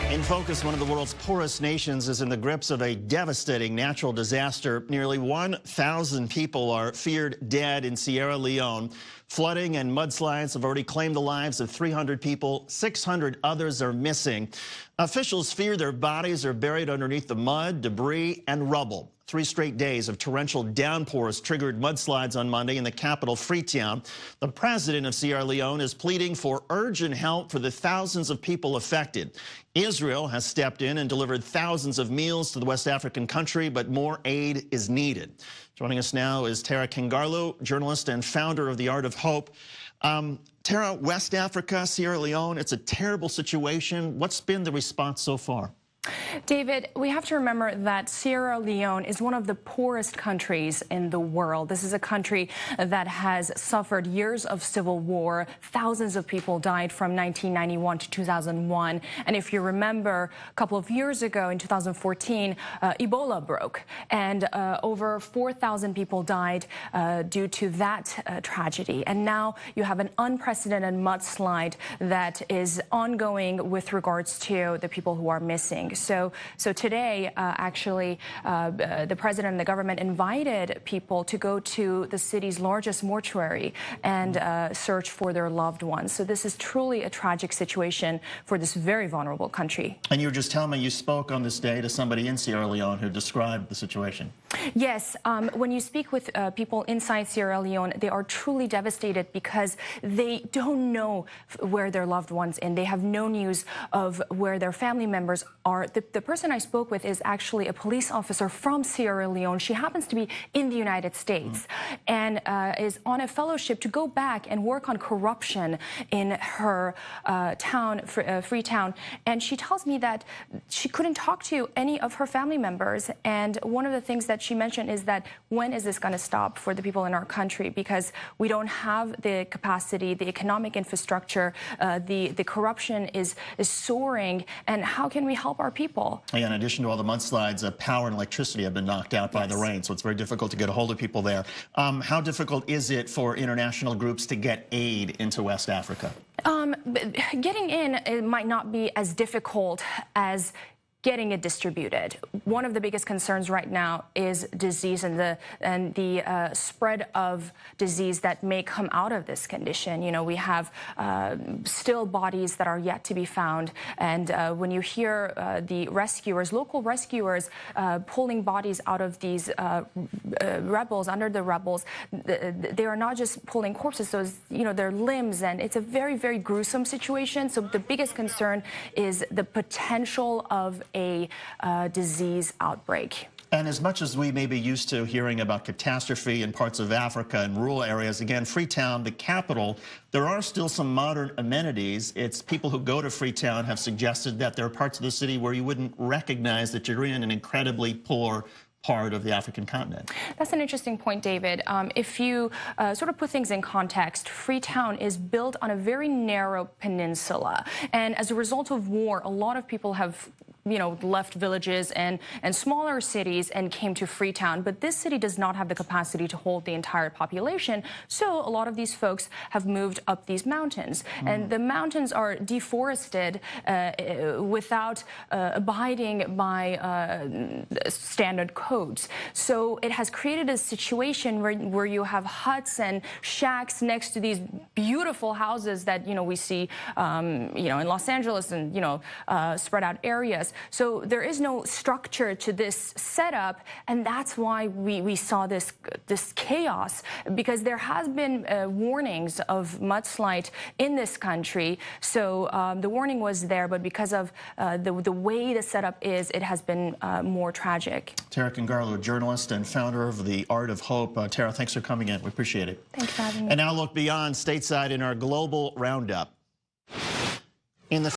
In focus, one of the world's poorest nations is in the grips of a devastating natural disaster. Nearly 1,000 people are feared dead in Sierra Leone. Flooding and mudslides have already claimed the lives of 300 people. 600 others are missing. Officials fear their bodies are buried underneath the mud, debris, and rubble. 3 straight days of torrential downpours triggered mudslides on Monday in the capital, Freetown. The president of Sierra Leone is pleading for urgent help for the thousands of people affected. Israel has stepped in and delivered thousands of meals to the West African country, but more aid is needed. Joining us now is Tara Kingarlu, journalist and founder of The Art of Hope. Tara, West Africa, Sierra Leone, it's a terrible situation. What's been the response so far? David, we have to remember that Sierra Leone is one of the poorest countries in the world. This is a country that has suffered years of civil war. Thousands of people died from 1991 to 2001. And if you remember, a couple of years ago in 2014, Ebola broke, and over 4,000 people died due to that tragedy. And now you have an unprecedented mudslide that is ongoing with regards to the people who are missing. So today, actually, the president and the government invited people to go to the city's largest mortuary and search for their loved ones. So this is truly a tragic situation for this very vulnerable country. And you were just telling me you spoke on this day to somebody in Sierra Leone who described the situation. Yes. When you speak with people inside Sierra Leone, they are truly devastated because they don't know where their loved ones are. They have no news of where their family members are. The person I spoke with is actually a police officer from Sierra Leone. She happens to be in the United States and is on a fellowship to go back and work on corruption in her town, Freetown. And she tells me that she couldn't talk to any of her family members. And one of the things that she mentioned is that when is this going to stop for the people in our country? Because we don't have the capacity, the economic infrastructure, the corruption is soaring. And how can we help our people? Yeah, in addition to all the mudslides, power and electricity have been knocked out by the rain, so it's very difficult to get a hold of people there. How difficult is it for international groups to get aid into West Africa? Getting in, it might not be as difficult as getting it distributed. One of the biggest concerns right now is disease and the spread of disease that may come out of this condition. You know, we have still bodies that are yet to be found, and when you hear the rescuers, local rescuers, pulling bodies out of these rebels, under the rebels, they are not just pulling corpses, those, you know, their limbs, and it's a very, very gruesome situation. So the biggest concern is the potential of a disease outbreak. And as much as we may be used to hearing about catastrophe in parts of Africa and rural areas, again, Freetown, the capital, there are still some modern amenities. It's people who go to Freetown have suggested that there are parts of the city where you wouldn't recognize that you're in an incredibly poor part of the African continent. That's an interesting point, David. If you sort of put things in context, Freetown is built on a very narrow peninsula. And as a result of war, a lot of people have left villages and smaller cities and came to Freetown. But this city does not have the capacity to hold the entire population. So a lot of these folks have moved up these mountains. And the mountains are deforested without abiding by standard codes. So it has created a situation where you have huts and shacks next to these beautiful houses that, we see, in Los Angeles and, spread out areas. So there is no structure to this setup, and that's why we saw this chaos, because there has been warnings of mudslide in this country. So the warning was there, but because of the way the setup is, it has been more tragic. Tara Kingarlu, journalist and founder of The Art of Hope. Tara, thanks for coming in. We appreciate it. Thanks for having me. And now look beyond stateside in our global roundup. In the